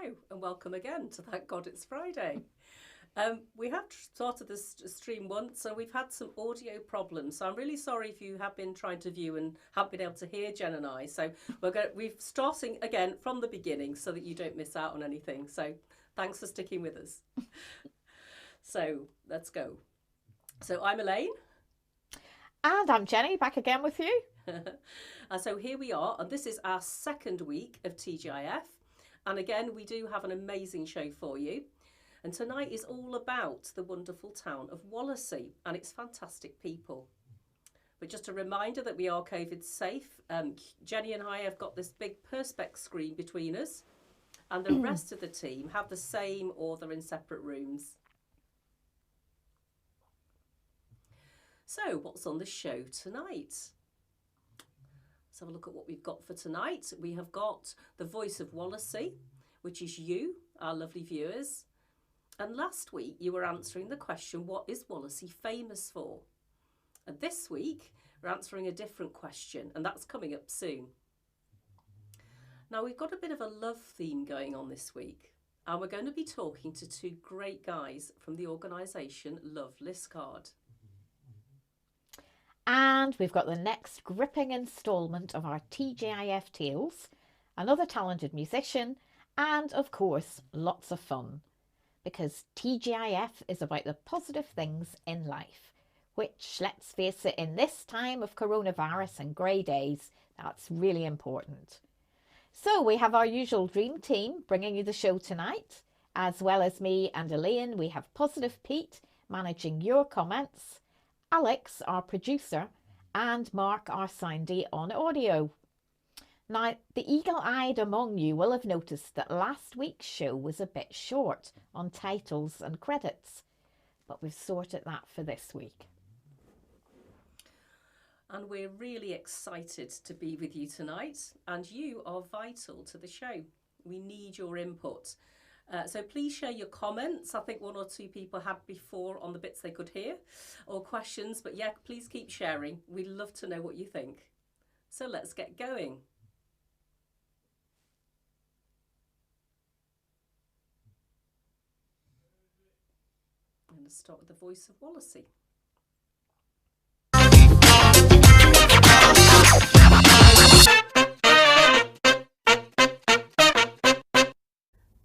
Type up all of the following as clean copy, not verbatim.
Hello and welcome again to Thank God It's Friday. We have started this stream once, so we've had some audio problems. So I'm really sorry if you have been trying to view and haven't been able to hear Jen and I. So we're starting again from the beginning so that you don't miss out on anything. So thanks for sticking with us. So let's go. So I'm Elaine. And I'm Jenny, back again with you. So here we are, and this is our second week of TGIF. And again, we do have an amazing show for you. And tonight is all about the wonderful town of Wallasey and its fantastic people. But just a reminder that we are COVID safe. Jenny and I have got this big perspex screen between us, and the rest of the team have the same, or they're in separate rooms. So what's on the show tonight? Let's have a look at what we've got for tonight. We have got the voice of Wallasey, which is you, our lovely viewers. And last week you were answering the question, what is Wallasey famous for? And this week we're answering a different question, and that's coming up soon. Now we've got a bit of a love theme going on this week, and we're going to be talking to two great guys from the organisation Love Liscard. And we've got the next gripping instalment of our TGIF Tales, another talented musician, and of course, lots of fun. Because TGIF is about the positive things in life, which, let's face it, in this time of coronavirus and grey days, that's really important. So we have our usual dream team bringing you the show tonight. As well as me and Elaine, we have Positive Pete managing your comments, Alex, our producer, and Mark, our soundy on audio. Now, the eagle-eyed among you will have noticed that last week's show was a bit short on titles and credits, but we've sorted that for this week. And we're really excited to be with you tonight, and you are vital to the show. We need your input. So please share your comments. I think one or two people had before on the bits they could hear, or questions, but yeah, please keep sharing. We'd love to know what you think. So let's get going. I'm going to start with the voice of Wallasey.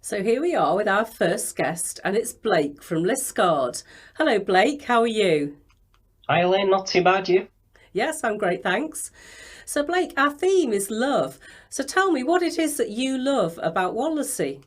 So here we are with our first guest, and it's Blake from Liscard. Hello, Blake. How are you? Hi, Elaine. Not too bad, you? Yes, I'm great, thanks. So, Blake, our theme is love. So tell me what it is that you love about Wallasey.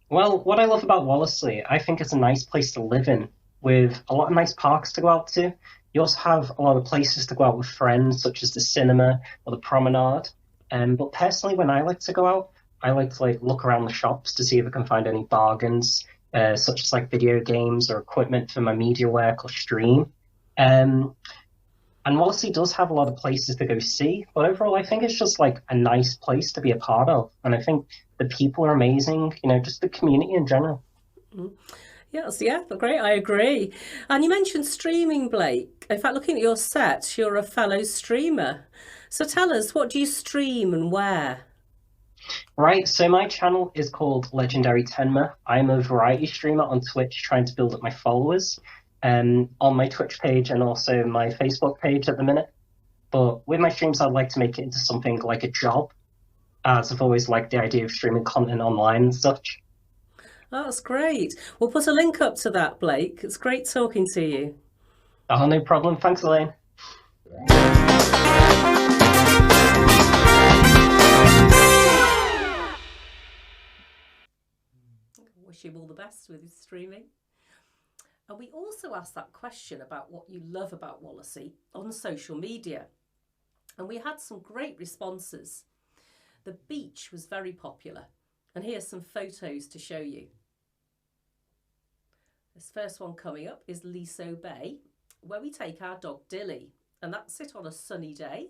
Well, what I love about Wallasey, I think it's a nice place to live in, with a lot of nice parks to go out to. You also have a lot of places to go out with friends, such as the cinema or the promenade. But personally, when I like to go out, I like to look around the shops to see if I can find any bargains, such as video games or equipment for my media work or stream. And Wallasey does have a lot of places to go see, but overall I think it's just a nice place to be a part of. And I think the people are amazing, just the community in general. Yes, yeah, great, I agree. And you mentioned streaming, Blake. In fact, looking at your set, you're a fellow streamer. So tell us, what do you stream and where? Right, so my channel is called Legendary Tenma. I'm a variety streamer on Twitch trying to build up my followers on my Twitch page and also my Facebook page at the minute. But with my streams, I'd like to make it into something like a job, as I've always liked the idea of streaming content online and such. That's great. We'll put a link up to that, Blake. It's great talking to you. Oh, no problem. Thanks, Elaine. Wish you all the best with your streaming. And we also asked that question about what you love about Wallasey on social media. And we had some great responses. The beach was very popular. And here's some photos to show you. This first one coming up is Liso Bay, where we take our dog Dilly. And that's it on a sunny day.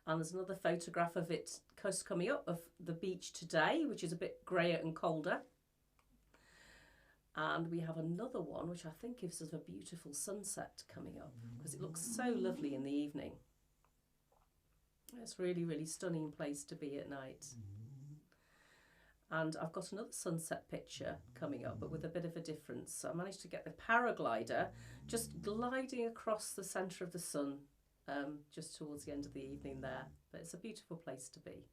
And there's another photograph of it coming up of the beach today, which is a bit grayer and colder. And we have another one, which I think gives us a beautiful sunset coming up, because it looks so lovely in the evening. It's really, really stunning place to be at night. And I've got another sunset picture coming up, but with a bit of a difference. So I managed to get the paraglider just gliding across the centre of the sun just towards the end of the evening there. But it's a beautiful place to be.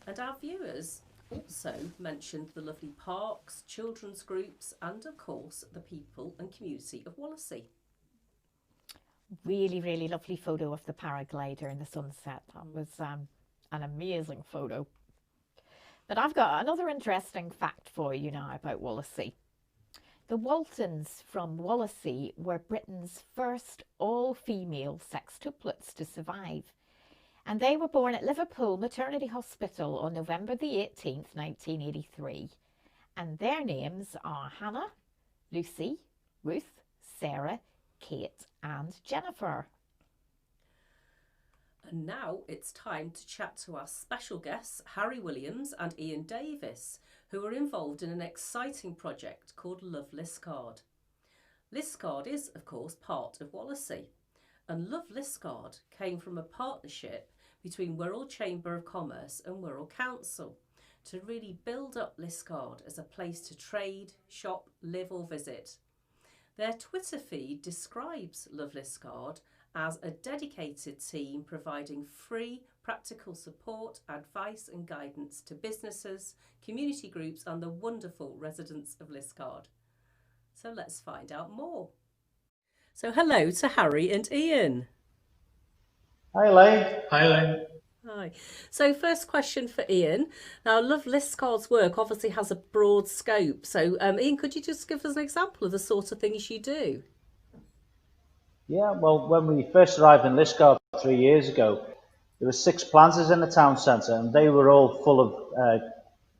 And our viewers also mentioned the lovely parks, children's groups, and of course the people and community of Wallasey. Really, really lovely photo of the paraglider in the sunset. That was an amazing photo. But I've got another interesting fact for you now about Wallasey. The Waltons from Wallasey were Britain's first all-female sextuplets to survive. And they were born at Liverpool Maternity Hospital on November the 18th, 1983. And their names are Hannah, Lucy, Ruth, Sarah, Kate and Jennifer. And now it's time to chat to our special guests, Harry Williams and Ian Davis, who are involved in an exciting project called Love Liscard. Liscard is, of course, part of Wallasey. And Love Liscard came from a partnership between Wirral Chamber of Commerce and Wirral Council to really build up Liscard as a place to trade, shop, live or visit. Their Twitter feed describes Love Liscard as a dedicated team providing free practical support, advice and guidance to businesses, community groups and the wonderful residents of Liscard. So let's find out more. So hello to Harry and Ian. Hi, Elaine. Hi, Elaine. Hi. So first question for Ian. Now, Love Liscard's work obviously has a broad scope. So Ian, could you just give us an example of the sort of things you do? Yeah, well, when we first arrived in Liscard 3 years ago, there were 6 planters in the town centre, and they were all full of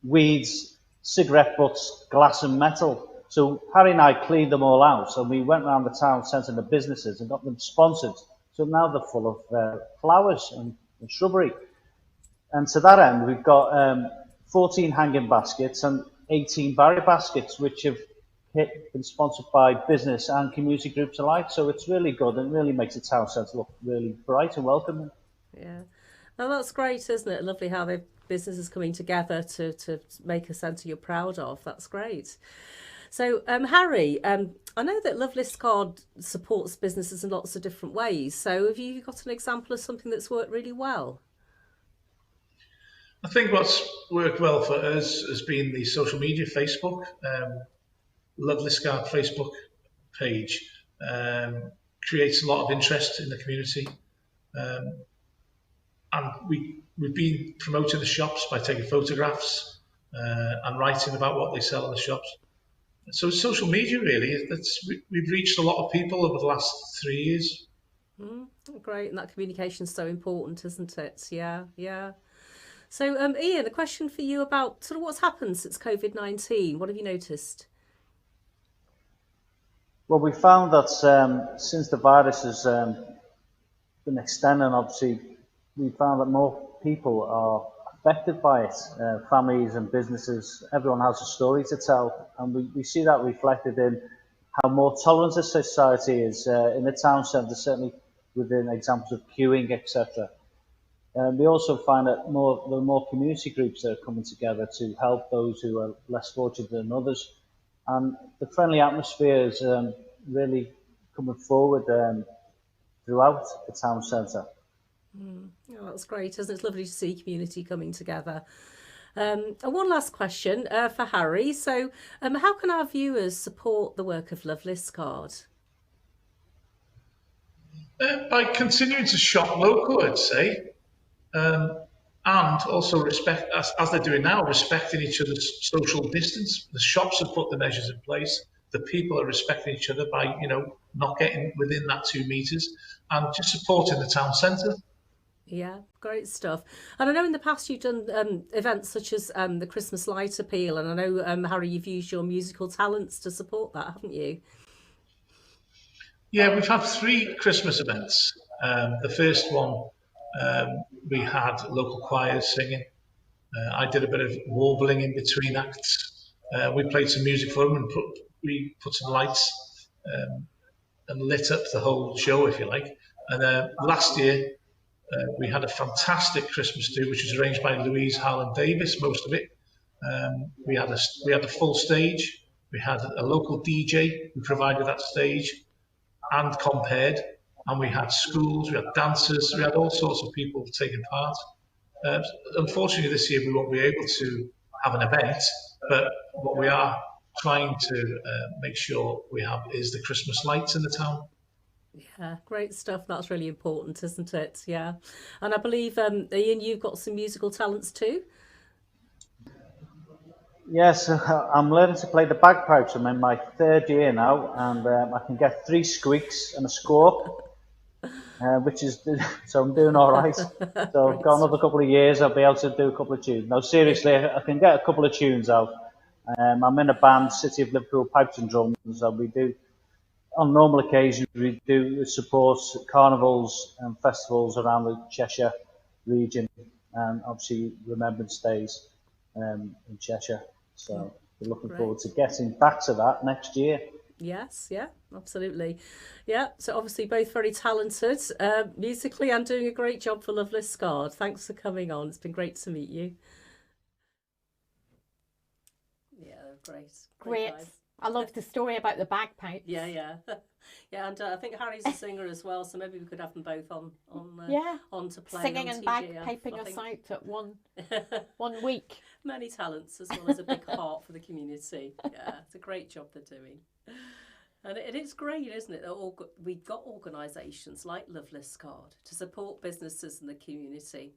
weeds, cigarette butts, glass and metal. So Harry and I cleaned them all out, and we went around the town centre and the businesses and got them sponsored. So now they're full of flowers and shrubbery. And to that end, we've got 14 hanging baskets and 18 barrier baskets, which have been sponsored by business and community groups alike. So it's really good and really makes the town centre look really bright and welcoming. Yeah. Well, that's great, isn't it? Lovely how the businesses coming together to make a centre you're proud of. That's great. So, Harry, I know that Love Liscard supports businesses in lots of different ways. So have you got an example of something that's worked really well? I think what's worked well for us has been the social media, Facebook. Love Liscard Facebook page creates a lot of interest in the community. And we've been promoting the shops by taking photographs and writing about what they sell in the shops. So social media, really, we've reached a lot of people over the last 3 years. Great, and that communication is so important, isn't it? Yeah, yeah. So, Ian, a question for you about sort of what's happened since COVID-19. What have you noticed? Well, we found that since the virus has been extending, obviously, we found that more people are affected by it. Families and businesses, everyone has a story to tell, and we see that reflected in how more tolerant a society is in the town centre, certainly within examples of queuing, etc. We also find that there are more community groups that are coming together to help those who are less fortunate than others, and the friendly atmosphere is really coming forward throughout the town centre. Oh, that's great, isn't it? It's lovely to see community coming together. And one last question for Harry. So how can our viewers support the work of Love Liscard? By continuing to shop local, I'd say, and also respect, as they're doing now, respecting each other's social distance. The shops have put the measures in place. The people are respecting each other by, not getting within that 2 metres and just supporting the town centre. Yeah, great stuff. And I know in the past you've done events such as the Christmas Light Appeal, and I know, Harry, you've used your musical talents to support that, haven't you? Yeah, we've had 3 Christmas events. The first one, we had local choirs singing. I did a bit of warbling in between acts. We played some music for them and we put some lights and lit up the whole show, if you like. And last year, We had a fantastic Christmas do, which was arranged by Louise Harlan Davis, most of it. We had a full stage. We had a local DJ who provided that stage and compared, and we had schools, we had dancers, we had all sorts of people taking part. Unfortunately, this year we won't be able to have an event, but what we are trying to make sure we have is the Christmas lights in the town. Yeah, great stuff. That's really important, isn't it? Yeah. And I believe, Ian, you've got some musical talents too. Yes, I'm learning to play the bagpipes. I'm in my 3rd year now, and I can get 3 squeaks and a score, which is, so I'm doing all right. So I've got another couple of years, I'll be able to do a couple of tunes. No, seriously, I can get a couple of tunes out. I'm in a band, City of Liverpool Pipes and Drums, and we do, on normal occasions, we do support carnivals and festivals around the Cheshire region, and obviously Remembrance Days in Cheshire. So we're looking forward to getting back to that next year. Yes, yeah, absolutely. Yeah, so obviously both very talented musically and doing a great job for Love Liscard. Thanks for coming on. It's been great to meet you. Yeah, great. Great. I love the story about the bagpipes. Yeah, yeah. Yeah, and I think Harry's a singer as well, so maybe we could have them both on to play singing on and TGIF, bagpiping us out at one week. Many talents as well as a big heart for the community. Yeah, it's a great job they're doing. And it is great, isn't it? We've got organisations like Love Liscard to support businesses in the community.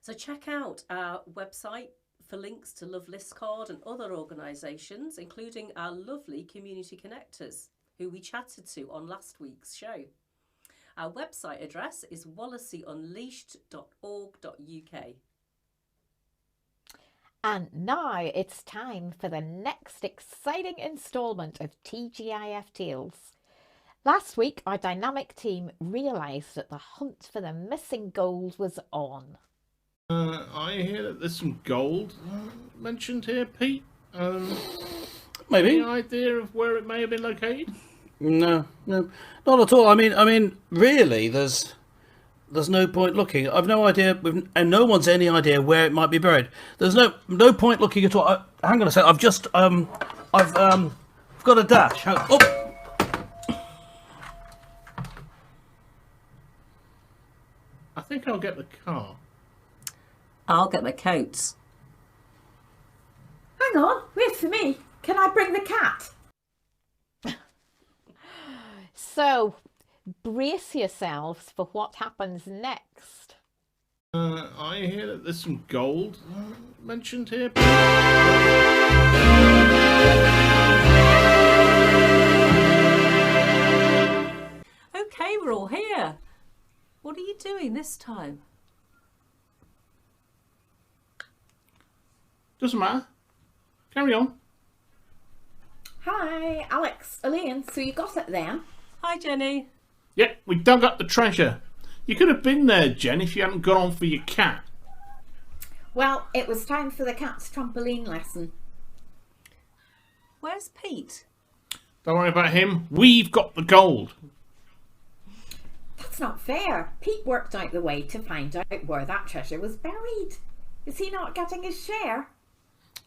So check out our website for links to Love Liscard and other organisations, including our lovely community connectors, who we chatted to on last week's show. Our website address is wallaseyunleashed.org.uk. And now it's time for the next exciting instalment of TGIF Tales. Last week, our dynamic team realised that the hunt for the missing gold was on. I hear that there's some gold mentioned here, Pete. Maybe. Any idea of where it may have been located? No, not at all. I mean, really, there's no point looking. I've no idea, and no one's any idea where it might be buried. There's no point looking at all. Hang on a sec. I've got a dash. I think I'll get the car. I'll get the coats. Hang on, wait for me. Can I bring the cat? So, brace yourselves for what happens next. I hear that there's some gold mentioned here. Okay, we're all here. What are you doing this time? Doesn't matter. Carry on. Hi, Alex, Elaine, so you got it then? Hi, Jenny. Yep, we dug up the treasure. You could have been there, Jen, if you hadn't gone on for your cat. Well, it was time for the cat's trampoline lesson. Where's Pete? Don't worry about him. We've got the gold. That's not fair. Pete worked out the way to find out where that treasure was buried. Is he not getting his share?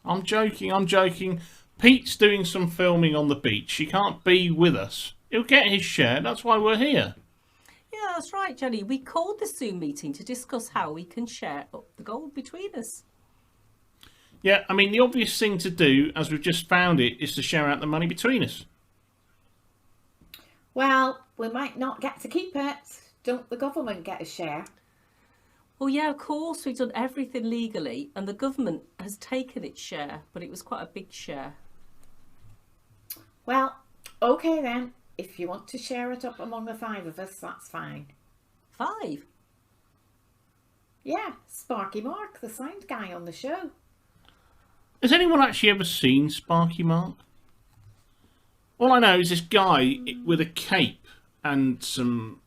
I'm joking. Pete's doing some filming on the beach. He can't be with us. He'll get his share. That's why we're here. Yeah, that's right, Jenny. We called the Zoom meeting to discuss how we can share up the gold between us. Yeah, I mean, the obvious thing to do, as we've just found it, is to share out the money between us. Well, we might not get to keep it. Don't the government get a share? Well, yeah, of course, we've done everything legally and the government has taken its share, but it was quite a big share. Well, okay then. If you want to share it up among the 5 of us, that's fine. 5? Yeah, Sparky Mark, the sound guy on the show. Has anyone actually ever seen Sparky Mark? All I know is this guy with a cape and some,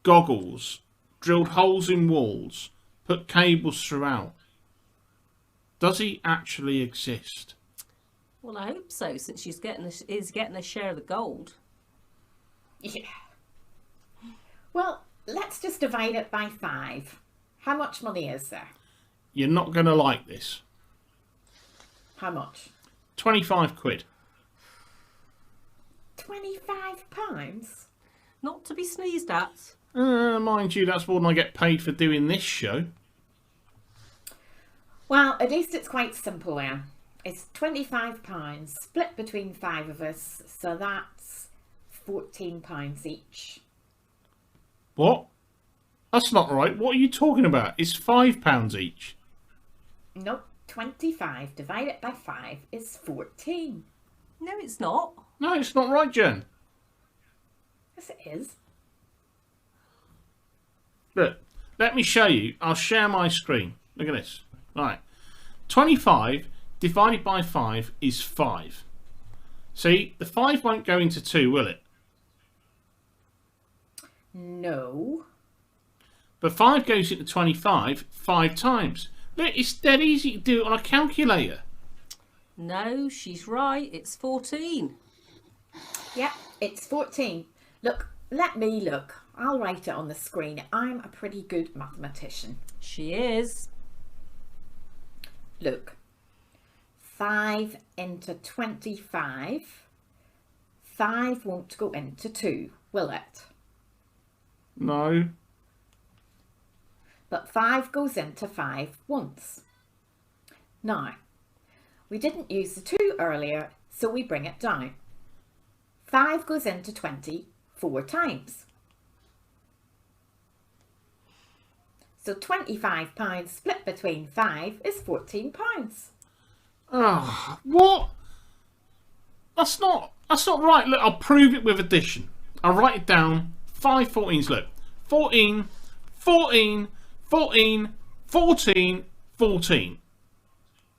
goggles, drilled holes in walls, put cables throughout. Does he actually exist? Well, I hope so, since he's getting a share of the gold. Yeah. Well, let's just divide it by 5. How much money is there? You're not going to like this. How much? 25 quid. £25? Not to be sneezed at. Mind you, that's more than I get paid for doing this show. Well, at least it's quite simple then. It's £25 split between 5 of us, so that's £14 each. What? That's not right. What are you talking about? It's £5 each. Nope, 25 divided by 5 is 14. No, it's not. No, it's not right, Jen. Yes, it is. Look, let me show you. I'll share my screen. Look at this. Right. 25 divided by 5 is 5. See, the 5 won't go into 2, will it? No. But 5 goes into 25 5 times. Look, it's dead easy to do it on a calculator. No, she's right. It's 14. Yep, it's 14. Look, let me look. I'll write it on the screen. I'm a pretty good mathematician. She is. Look, 5 into 25. 5 won't go into 2, will it? No. But 5 goes into 5 once. Now, we didn't use the 2 earlier, so we bring it down. 5 goes into 20 4 times. So £25 split between 5 is £14. Oh, what? That's not right. Look, I'll prove it with addition. I'll write it down. 5 14s, look. 14, 14, 14, 14, 14.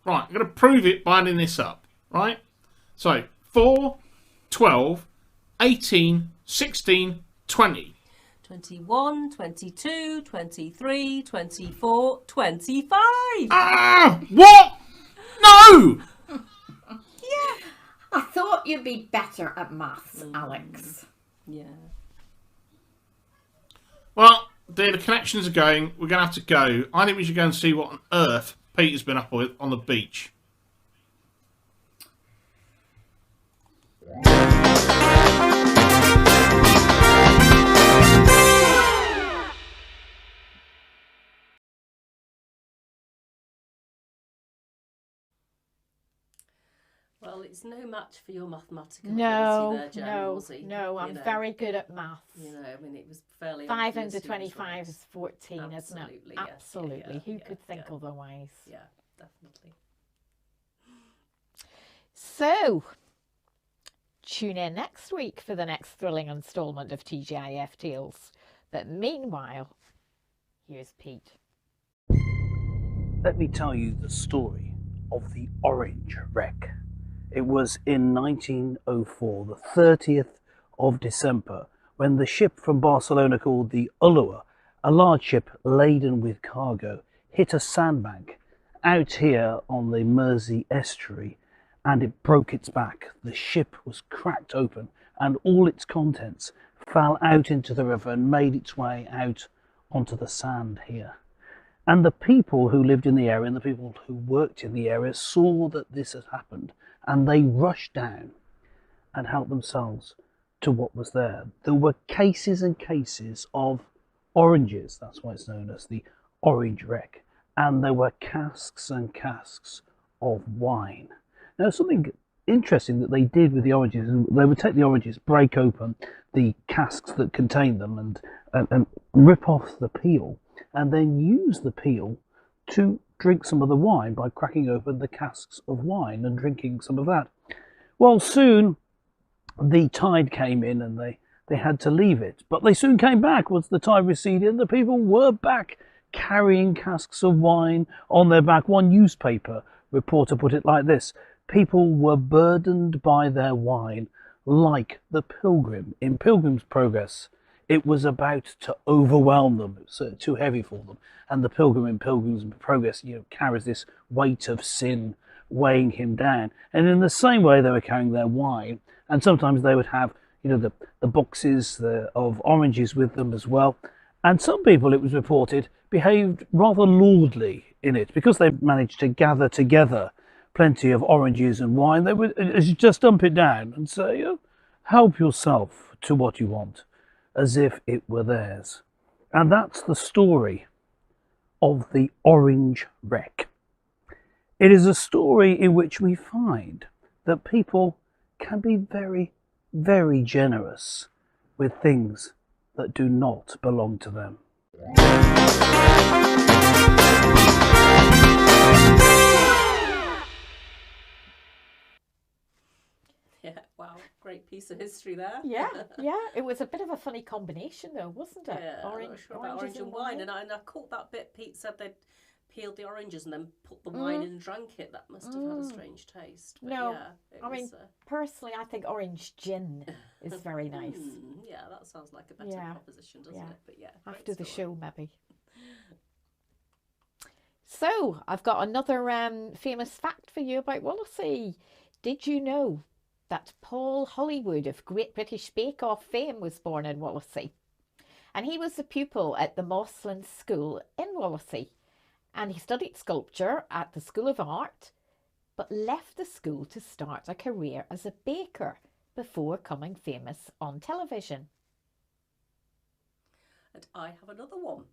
Right, I'm going to prove it by adding this up. Right? So, 4, 12, 18, 16, 20. 21, 22, 23, 24, 25. Ah! What? No! Yeah. I thought you'd be better at maths, Alex. Yeah. Well, the connections are going. We're going to have to go. I think we should go and see what on earth Peter's been up with on the beach. Well, it's no match for your mathematical No, ability there, Jen, no, was he? no, I'm You know, very good at maths. You know, I mean, it was fairly 5 obvious under he was 25 right. is 14, isn't it? Absolutely, yes. Absolutely. Yeah, Who yeah, could think yeah. otherwise? Yeah, definitely. So, tune in next week for the next thrilling instalment of TGIF Tales. But meanwhile, here's Pete. Let me tell you the story of the Orange Wreck. It was in 1904, the 30th of December, when the ship from Barcelona called the Ulua, a large ship laden with cargo, hit a sandbank out here on the Mersey estuary, and it broke its back. The ship was cracked open and all its contents fell out into the river and made its way out onto the sand here. And the people who lived in the area and the people who worked in the area saw that this had happened, and they rushed down and helped themselves to what was there. There were cases and cases of oranges, that's why it's known as the Orange Wreck, and there were casks and casks of wine. Now, something interesting that they did with the oranges, they would take the oranges, break open the casks that contained them, and rip off the peel, and then use the peel to drink some of the wine by cracking open the casks of wine and drinking some of that. Well, soon the tide came in and they had to leave it, but they soon came back once the tide receded, and the people were back carrying casks of wine on their back. One newspaper reporter put it like this: people were burdened by their wine like the pilgrim in Pilgrim's Progress. It was about to overwhelm them. It was too heavy for them. And the pilgrim in Pilgrim's Progress, carries this weight of sin weighing him down. And in the same way, they were carrying their wine. And sometimes they would have, the boxes of oranges with them as well. And some people, it was reported, behaved rather lordly in it because they managed to gather together plenty of oranges and wine. They would just dump it down and say, help yourself to what you want, as if it were theirs. And that's the story of the orange wreck. It is a story in which we find that people can be very, very generous with things that do not belong to them. Yeah, wow, great piece of history there. Yeah, it was a bit of a funny combination though, wasn't it? Yeah, I'm not sure about orange and wine. And I caught that bit. Pete said they'd peeled the oranges and then put the wine in and drank it. That must have had a strange taste. But no, yeah, I mean, personally, I think orange gin is very nice. Yeah, that sounds like a better proposition, doesn't it? But yeah, after the show, maybe. So, I've got another famous fact for you about Wallasey. Did you know that Paul Hollywood of Great British Bake Off fame was born in Wallasey? And he was a pupil at the Mosslin School in Wallasey. And he studied sculpture at the School of Art, but left the school to start a career as a baker before becoming famous on television. And I have another one.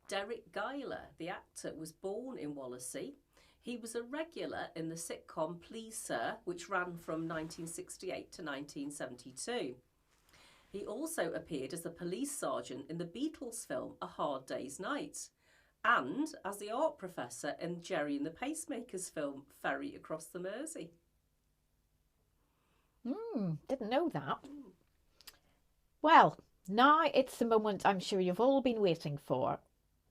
Derek Guyler, the actor, was born in Wallasey. He was a regular in the sitcom Please Sir, which ran from 1968 to 1972. He also appeared as a police sergeant in the Beatles film A Hard Day's Night, and as the art professor in Jerry and the Pacemakers film Ferry Across the Mersey. Didn't know that. Well, now it's the moment I'm sure you've all been waiting for.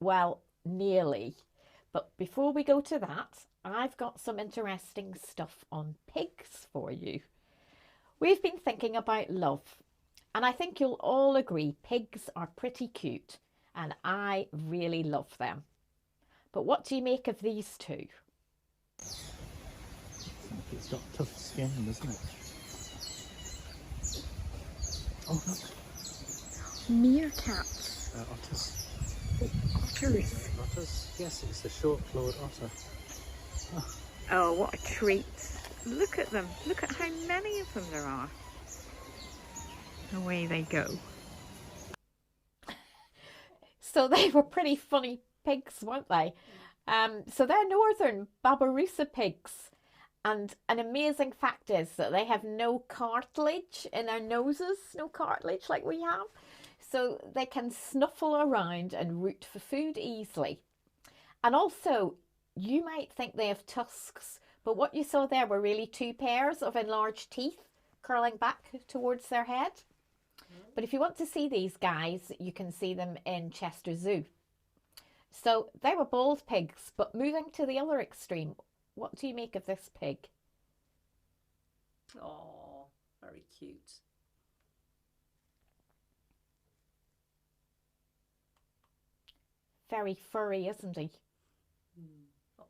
Well, nearly. But before we go to that, I've got some interesting stuff on pigs for you. We've been thinking about love, and I think you'll all agree pigs are pretty cute, and I really love them. But what do you make of these two? It's got tough skin, doesn't it? Oh, look. Meerkats. Otters. Otters. Otters? Yes, it's the short-clawed otter. Oh, what a treat. Look at them. Look at how many of them there are. Away they go. So they were pretty funny pigs, weren't they? So they're northern Babirusa pigs. And an amazing fact is that they have no cartilage in their noses, no cartilage like we have. So they can snuffle around and root for food easily. And also, you might think they have tusks, but what you saw there were really two pairs of enlarged teeth curling back towards their head. But if you want to see these guys, you can see them in Chester Zoo. So they were bald pigs, but moving to the other extreme, what do you make of this pig? Oh, very cute. Very furry, isn't he? Oh,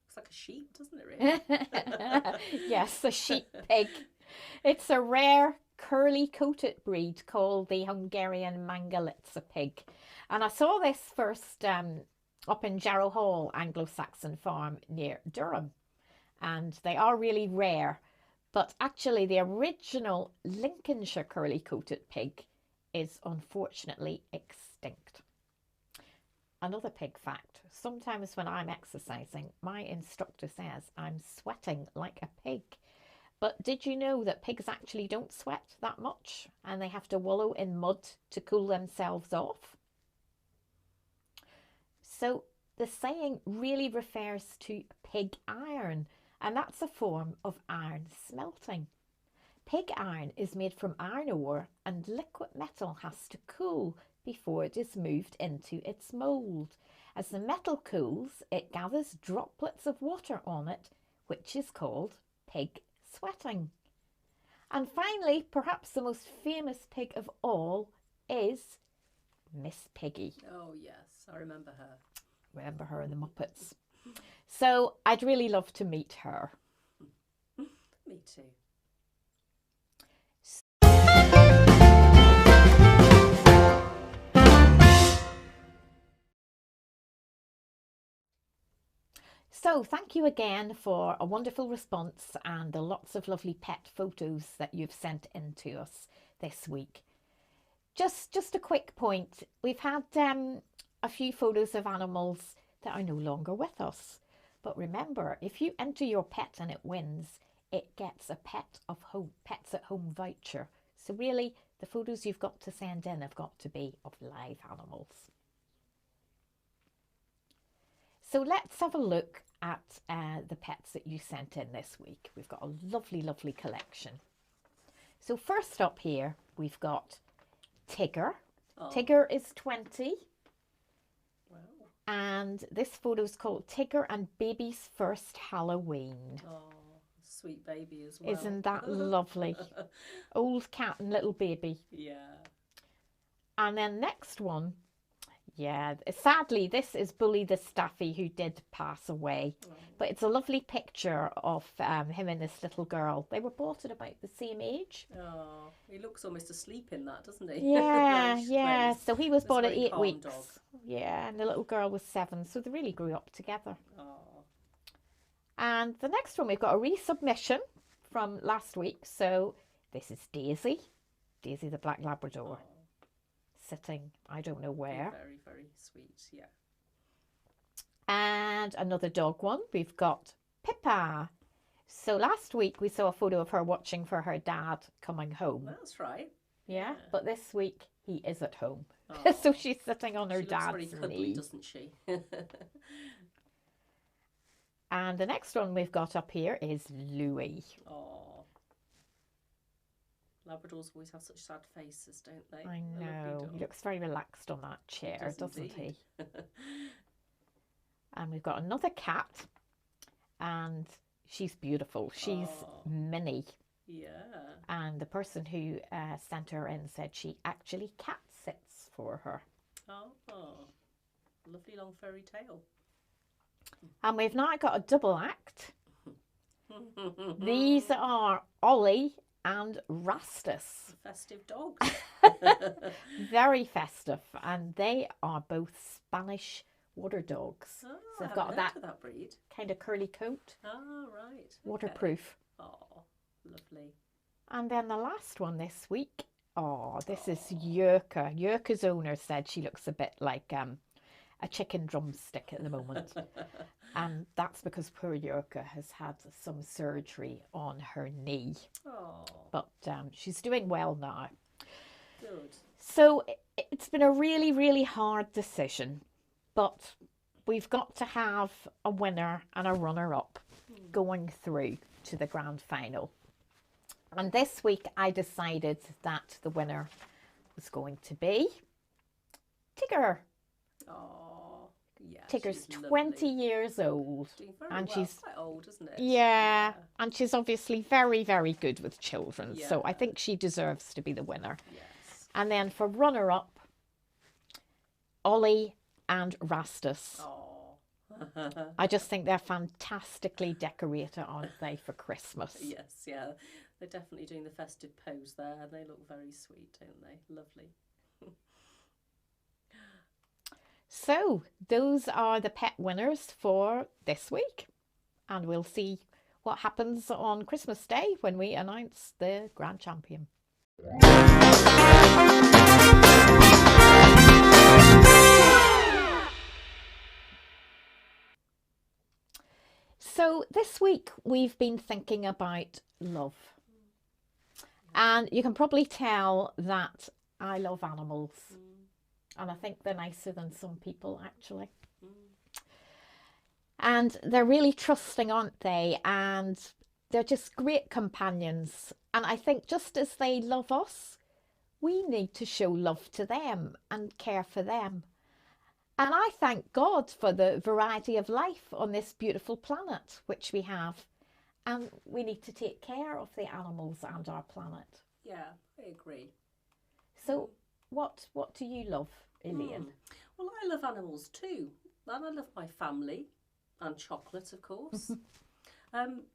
looks like a sheep, doesn't it, really? Yes, a sheep pig. It's a rare curly-coated breed called the Hungarian Mangalitsa pig. And I saw this first up in Jarrow Hall, Anglo-Saxon farm near Durham. And they are really rare. But actually, the original Lincolnshire curly-coated pig is unfortunately extinct. Another pig fact. Sometimes when I'm exercising, my instructor says I'm sweating like a pig. But did you know that pigs actually don't sweat that much and they have to wallow in mud to cool themselves off? So the saying really refers to pig iron, and that's a form of iron smelting. Pig iron is made from iron ore, and liquid metal has to cool before it is moved into its mould. As the metal cools, it gathers droplets of water on it, which is called pig sweating. And finally, perhaps the most famous pig of all is Miss Piggy. Oh yes, I remember her. Remember her in the Muppets. So I'd really love to meet her. Me too. So thank you again for a wonderful response and the lots of lovely pet photos that you've sent in to us this week. Just a quick point. We've had a few photos of animals that are no longer with us. But remember, if you enter your pet and it wins, it gets a Pets at Home voucher. So really, the photos you've got to send in have got to be of live animals. So let's have a look at the pets that you sent in this week. We've got a lovely, lovely collection. So first up here, we've got Tigger. Oh. Tigger is 20. Wow. And this photo is called Tigger and Baby's First Halloween. Oh, sweet baby as well. Isn't that lovely? Old cat and little baby. Yeah. And then next one, yeah, sadly this is Bully the Staffy, who did pass away. Oh. But it's a lovely picture of him and this little girl. They were both at about the same age. Oh, he looks almost asleep in that, doesn't he? Yeah, Nice yeah. place. So he was It's a born at very 8 calm weeks. dog. Yeah, and the little girl was 7. So they really grew up together. Oh. And the next one, we've got a resubmission from last week. So this is Daisy. Daisy the Black Labrador. Oh. Sitting, I don't know where. Very, very sweet, yeah. And another dog one, we've got Pippa. So last week we saw a photo of her watching for her dad coming home. That's right. Yeah, Yeah. but this week he is at home. Oh. So she's sitting on her She looks very dad's cuddly, knee. doesn't she? And the next one we've got up here is Louie. Oh. Labradors always have such sad faces, don't they? I They're lovely know, he dogs. looks very relaxed on that chair, does doesn't indeed. he? And we've got another cat, and she's beautiful. She's Oh. Minnie. Yeah. And the person who sent her in said she actually cat sits for her. Oh. Lovely long furry tail. And we've now got a double act. These are Ollie and Rastus. Festive dogs. Very festive. And they are both Spanish water dogs. Oh, So I they've got haven't that heard of that breed. kind of curly coat. Oh, right. Okay. Waterproof. Oh, lovely. And then the last one this week. Oh, this is Yerka. Yerka's owner said she looks a bit like a chicken drumstick at the moment. And that's because poor Yerka has had some surgery on her knee. Oh, But she's doing well now. good. So it's been a really, really hard decision. But we've got to have a winner and a runner-up going through to the grand final. And this week I decided that the winner was going to be Tigger. Oh, yeah. Tigger's she's 20 lovely. years old. Doing very and well. she's- Quite old, isn't it? Yeah, and she's obviously very, very good with children. So I Yeah. think she deserves to be the winner. Yes. And then for runner-up, Ollie and Rastus. Oh. I just think they're fantastically decorated, aren't they, for Christmas? Yes, yeah. They're definitely doing the festive pose there, and they look very sweet, don't they? Lovely. So those are the pet winners for this week. And we'll see what happens on Christmas Day when we announce the grand champion. So this week we've been thinking about love. And you can probably tell that I love animals. And I think they're nicer than some people, actually. And they're really trusting, aren't they? And they're just great companions. And I think just as they love us, we need to show love to them and care for them. And I thank God for the variety of life on this beautiful planet which we have. And we need to take care of the animals and our planet. Yeah, I agree. So what do you love, Elaine? Well, I love animals too. And I love my family and chocolate, of course.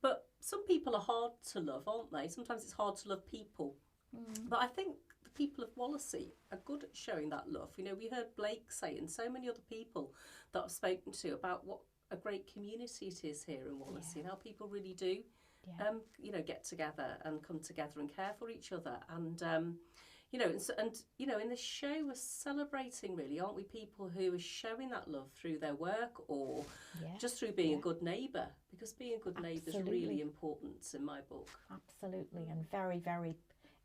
But some people are hard to love, aren't they? Sometimes it's hard to love people. But I think the people of Wallasey are good at showing that love. You know, we heard Blake say, and so many other people that I've spoken to, about what a great community it is here in Wallasey, and how people really do, you know, get together and come together and care for each other. And you know, and you know, in the show we're celebrating, really, aren't we, people who are showing that love through their work or just through being a good neighbour, because being a good neighbour is really important in my book. Absolutely, and very, very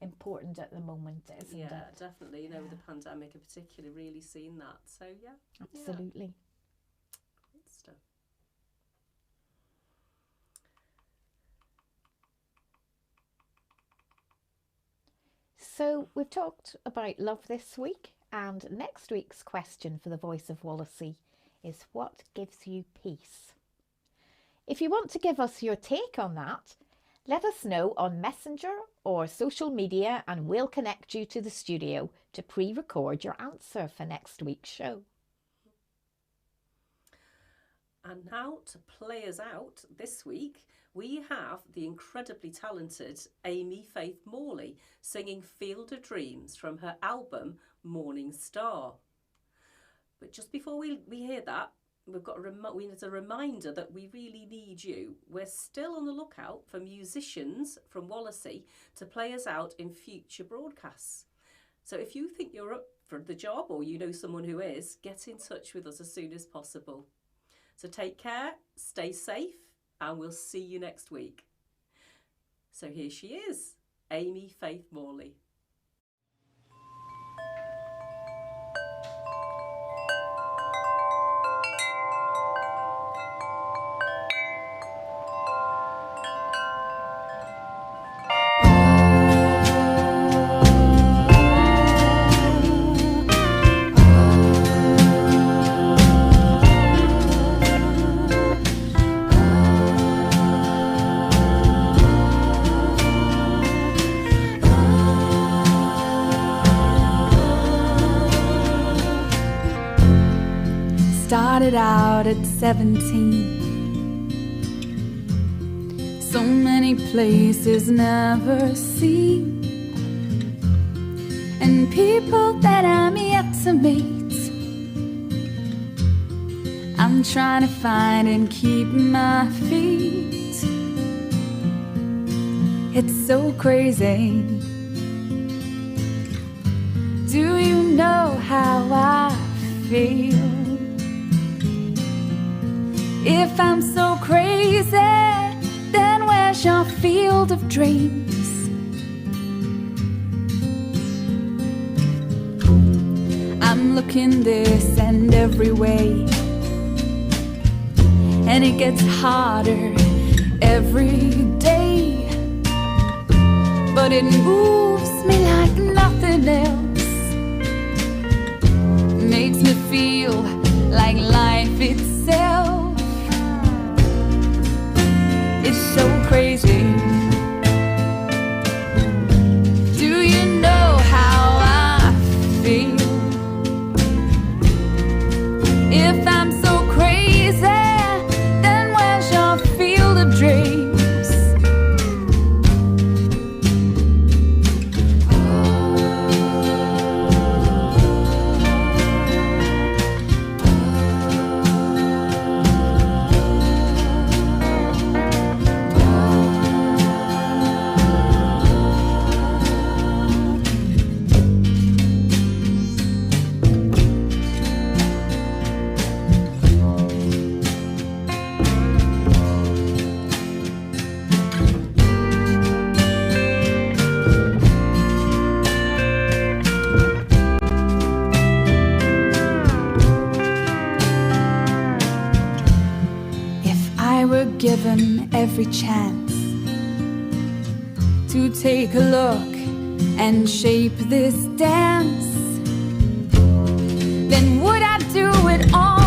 important at the moment, isn't it? Yeah, definitely. You know, with the pandemic in particular, really seeing that. So Absolutely. Great stuff. So we've talked about love this week, and next week's question for the Voice of Wallasey is, what gives you peace? If you want to give us your take on that, let us know on Messenger or social media, and we'll connect you to the studio to pre-record your answer for next week's show. And now, to play us out this week, we have the incredibly talented Amy Faith Morley singing Field of Dreams from her album Morning Star. But just before we hear that, we've got a reminder that we really need you. We're still on the lookout for musicians from Wallasey to play us out in future broadcasts. So if you think you're up for the job, or you know someone who is, get in touch with us as soon as possible. So take care, stay safe, and we'll see you next week. So here she is, Amy Faith Morley. Started out at 17. So many places never seen, and people that I'm yet to meet. I'm trying to find and keep my feet. It's so crazy. Do you know how I feel? If I'm so crazy, then where's your field of dreams? I'm looking this and every way, and it gets harder every day, but it moves me like nothing else. Makes me feel like life itself. It's so crazy. Do you know how I feel? If I'm so crazy, then where's your field of dreams? Given every chance to take a look and shape this dance, then would I do it all